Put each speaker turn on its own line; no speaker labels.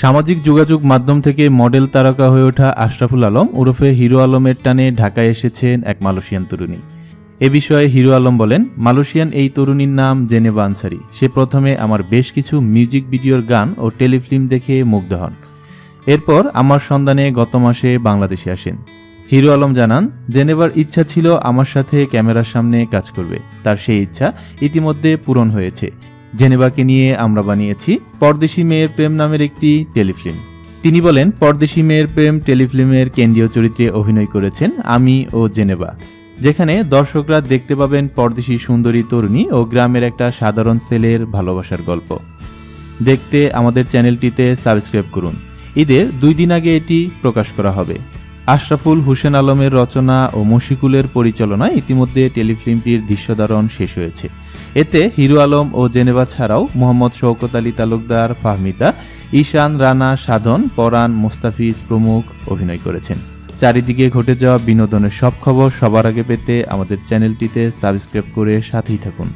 সামাজিক যোগাযোগ মাধ্যম থেকে মডেল তারকা হয়ে ওঠা আশরাফুল আলম ওরফে হিরো আলমের টানে ঢাকায় এসেছেন এক মালয়েশিয়ান তরুণী। এ বিষয়ে হিরো আলম বলেন, মালয়েশিয়ান এই তরুণীর নাম জেনেভা আনসারি। সে প্রথমে আমার বেশ কিছু মিউজিক ভিডিওর গান ও টেলিফিল্ম দেখে মুগ্ধ হন। এরপর আমার সন্ধানে গত মাসে বাংলাদেশে আসেন। হিরো আলম জানান, জেনেভার ইচ্ছা ছিল আমার সাথে ক্যামেরার সামনে কাজ করবে। তার সেই ইচ্ছা ইতিমধ্যে পূরণ হয়েছে। জেনেভাকে নিয়ে আমরা বানিয়েছি পরদেশি মেয়ের প্রেম নামের একটি টেলিফিল্ম। তিনি বলেন, পরদেশি মেয়ের প্রেম টেলিফিল্মের কেন্দ্রীয় চরিত্রে অভিনয় করেছেন আমি ও জেনেভা, যেখানে দর্শকরা দেখতে পাবেন পরদেশি সুন্দরী তরুণী ও গ্রামের একটা সাধারণ ছেলের ভালোবাসার গল্প। দেখতে আমাদের চ্যানেলটিতে সাবস্ক্রাইব করুন। ঈদের 2 দিন আগে এটি প্রকাশ করা হবে। আশরাফুল হোসেন আলমের রচনা ও মশিকুলের পরিচালনায় ইতিমধ্যে টেলিফিল্মটির দৃশ্যধারণ শেষ হয়েছে। এতে হিরো আলম ও জেনেভা ছাড়াও মোহাম্মদ শওকত আলী তালুকদার, ফাহমিদা, ঈশান, রানা, সাধন, পরাণ, মুস্তাফিজ প্রমুখ অভিনয় করেছেন। চারিদিকে ঘটে যাওয়া বিনোদনের সব খবর সবার আগে পেতে আমাদের চ্যানেলটিতে সাবস্ক্রাইব করে সাথেই থাকুন।